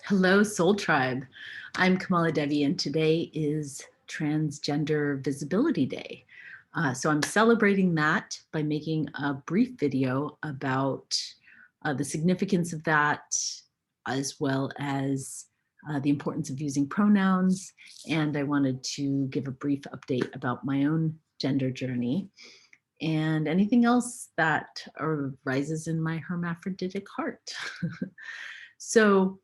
Hello, Soul Tribe. I'm KamalaDevi, and today is Transgender Visibility Day. So I'm celebrating that by making a brief video about the significance of that, as well as the importance of using pronouns. And I wanted to give a brief update about my own gender journey and anything else that arises in my hermaphroditic heart. So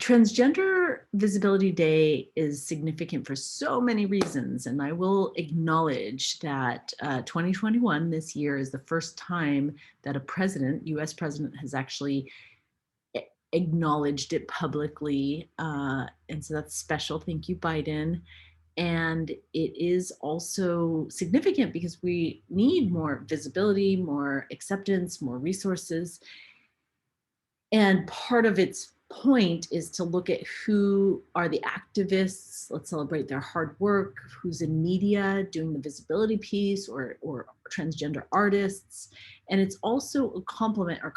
Transgender Visibility Day is significant for so many reasons, and I will acknowledge that 2021, this year, is the first time that a president, US president, has actually acknowledged it publicly, and so that's special. Thank you, Biden. And it is also significant because we need more visibility, more acceptance, more resources. And part of its point is to look at who are the activists. Let's celebrate their hard work, who's in media doing the visibility piece, or transgender artists. And it's also a complement or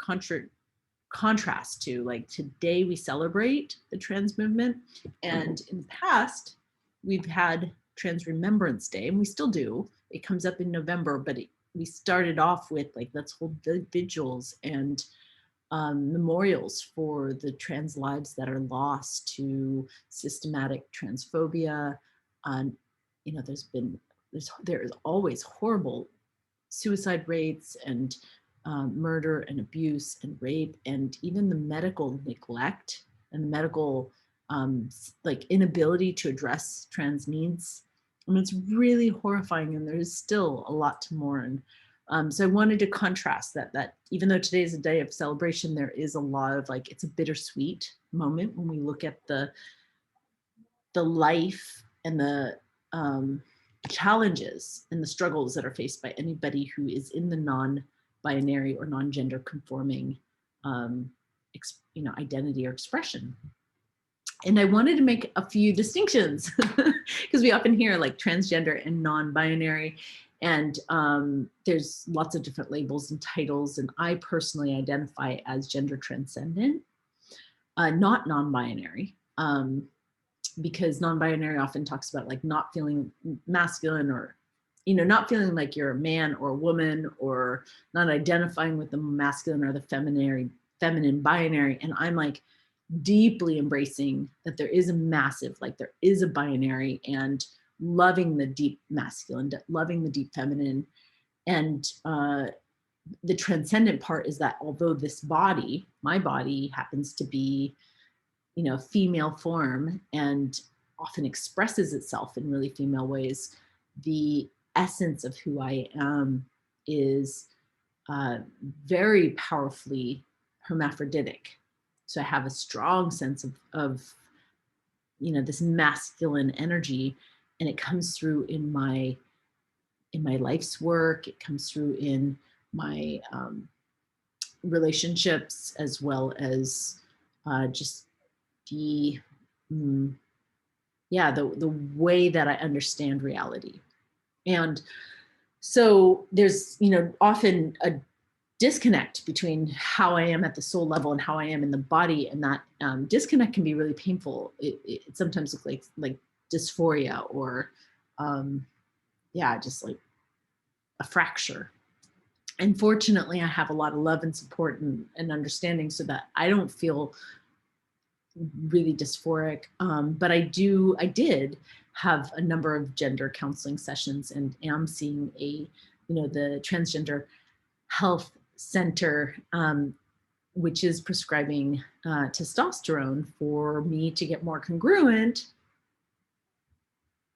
contrast to, like, today we celebrate the trans movement, and in the past we've had Trans Remembrance Day, and we still do. It comes up in November, but we started off with, like, let's hold vigils and memorials for the trans lives that are lost to systematic transphobia. You know, there is always horrible suicide rates and murder and abuse and rape, and even the medical neglect and the medical like inability to address trans needs. I mean, it's really horrifying, and there's still a lot to mourn. So I wanted to contrast that even though today is a day of celebration, there is a lot of, like, it's a bittersweet moment when we look at the life and the challenges and the struggles that are faced by anybody who is in the non-binary or non-gender conforming identity or expression. And I wanted to make a few distinctions because we often hear, like, transgender and non-binary, and there's lots of different labels and titles, and I personally identify as gender transcendent, not non-binary, because non-binary often talks about, like, not feeling masculine, or, you know, not feeling like you're a man or a woman, or not identifying with the masculine or the feminine binary. And I'm, like, deeply embracing that there is a massive, like, there is a binary, and loving the deep masculine, loving the deep feminine. And the transcendent part is that although this body, my body, happens to be, you know, female form and often expresses itself in really female ways, the essence of who I am is very powerfully hermaphroditic. So I have a strong sense of you know, this masculine energy, and it comes through in my life's work. It comes through in my relationships, as well as just the the way that I understand reality. And so there's, you know, often a disconnect between how I am at the soul level and how I am in the body, and that disconnect can be really painful. It sometimes looks like dysphoria, or just like a fracture. And fortunately, I have a lot of love and support and understanding, so that I don't feel really dysphoric. But I did have a number of gender counseling sessions, and am seeing the Transgender Health Center, which is prescribing testosterone for me to get more congruent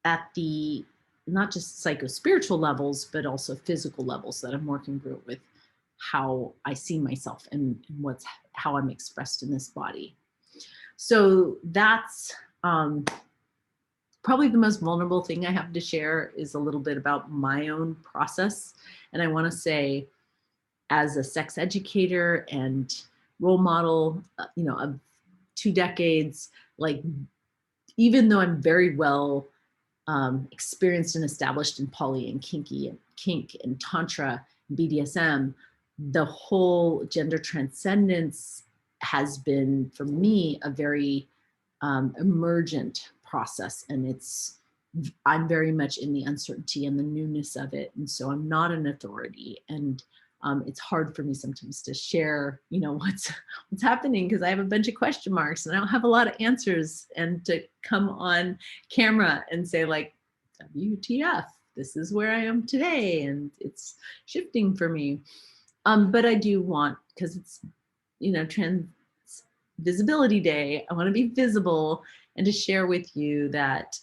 at the not just psycho-spiritual levels, but also physical levels, that I'm more congruent with how I see myself and how I'm expressed in this body. So that's probably the most vulnerable thing I have to share, is a little bit about my own process. And I want to say, as a sex educator and role model, of 2 decades, like, even though I'm very well experienced and established in poly and kinky and kink and tantra and BDSM, the whole gender transcendence has been, for me, a very emergent process, and I'm very much in the uncertainty and the newness of it, and so I'm not an authority, and it's hard for me sometimes to share, what's happening, because I have a bunch of question marks and I don't have a lot of answers, and to come on camera and say, like, WTF, this is where I am today, and it's shifting for me. But I do want, because it's, Trans Visibility Day, I want to be visible and to share with you that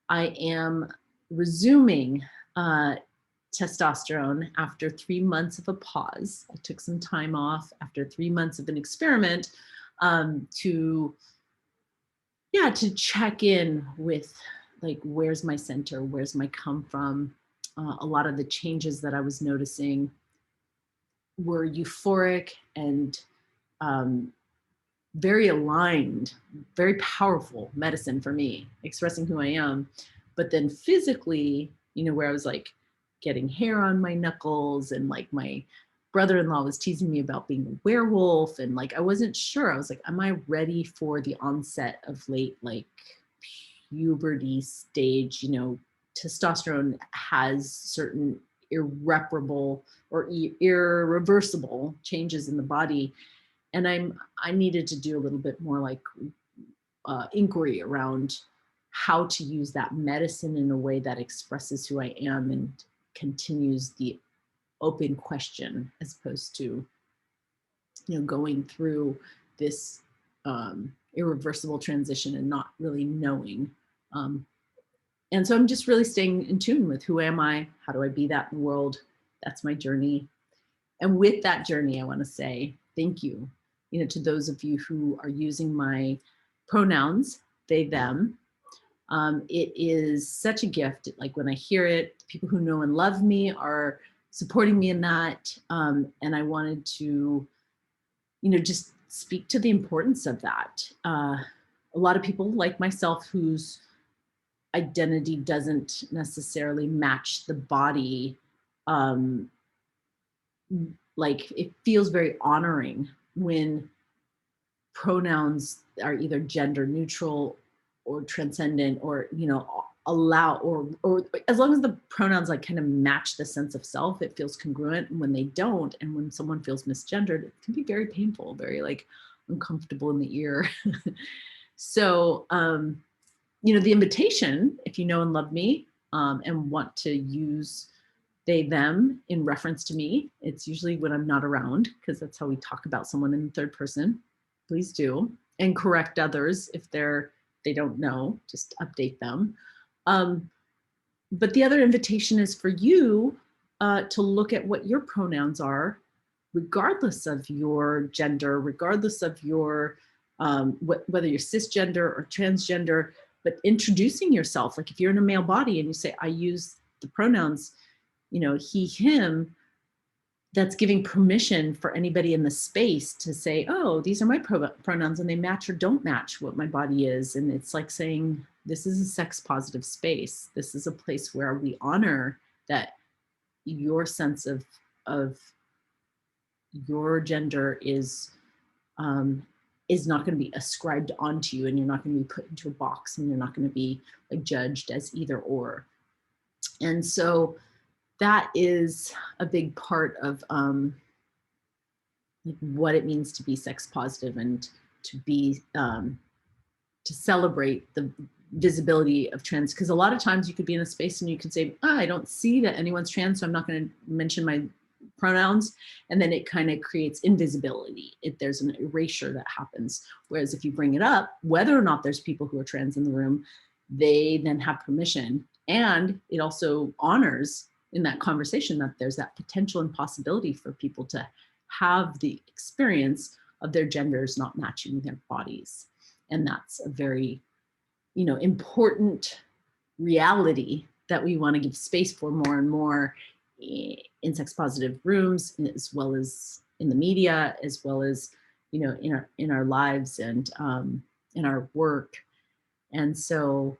I am resuming testosterone after 3 months of a pause. I took some time off after 3 months of an experiment to check in with, like, where's my center, where's my come from. A lot of the changes that I was noticing were euphoric and very aligned, very powerful medicine for me, expressing who I am. But then physically, where I was like getting hair on my knuckles, and like my brother-in-law was teasing me about being a werewolf, and like I wasn't sure. I was like, am I ready for the onset of late, like, puberty stage? Testosterone has certain irreparable or irreversible changes in the body, and I needed to do a little bit more, like, inquiry around how to use that medicine in a way that expresses who I am and continues the open question, as opposed to, going through this irreversible transition and not really knowing. And so I'm just really staying in tune with, who am I? How do I be that in the world? That's my journey. And with that journey, I want to say thank you, to those of you who are using my pronouns, they, them. It is such a gift. Like, when I hear it, people who know and love me are supporting me in that. And I wanted to, just speak to the importance of that. A lot of people like myself whose identity doesn't necessarily match the body, like, it feels very honoring when pronouns are either gender neutral or transcendent, or allow, or as long as the pronouns, like, kind of match the sense of self, it feels congruent. And when they don't, and when someone feels misgendered, it can be very painful, very, like, uncomfortable in the ear. So the invitation, if you know and love me and want to use they, them in reference to me, it's usually when I'm not around, because that's how we talk about someone in the third person. Please do. And correct others if they don't know, just update them. But the other invitation is for you to look at what your pronouns are, regardless of your gender, regardless of your, whether you're cisgender or transgender, but introducing yourself. Like, if you're in a male body and you say, I use the pronouns, he, him, that's giving permission for anybody in the space to say, oh, these are my pronouns, and they match or don't match what my body is. And it's like saying, this is a sex positive space. This is a place where we honor that your sense of your gender is not going to be ascribed onto you, and you're not going to be put into a box, and you're not going to be, like, judged as either or. And so that is a big part of like, what it means to be sex positive, and to be to celebrate the visibility of trans. Because a lot of times you could be in a space and you could say, I don't see that anyone's trans, so I'm not going to mention my pronouns, and then it kind of creates invisibility. There's an erasure that happens. Whereas if you bring it up, whether or not there's people who are trans in the room, they then have permission, and it also honors in that conversation that there's that potential and possibility for people to have the experience of their genders not matching their bodies. And that's a very, important reality that we want to give space for more and more in sex positive rooms, as well as in the media, as well as, in our lives and in our work. And so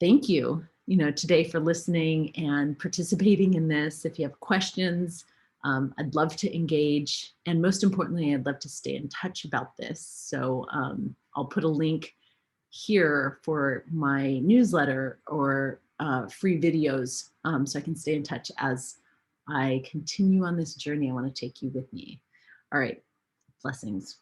thank you, today for listening and participating in this. If you have questions, I'd love to engage, and most importantly, I'd love to stay in touch about this. So I'll put a link here for my newsletter or free videos so I can stay in touch as I continue on this journey. I want to take you with me. All right, blessings.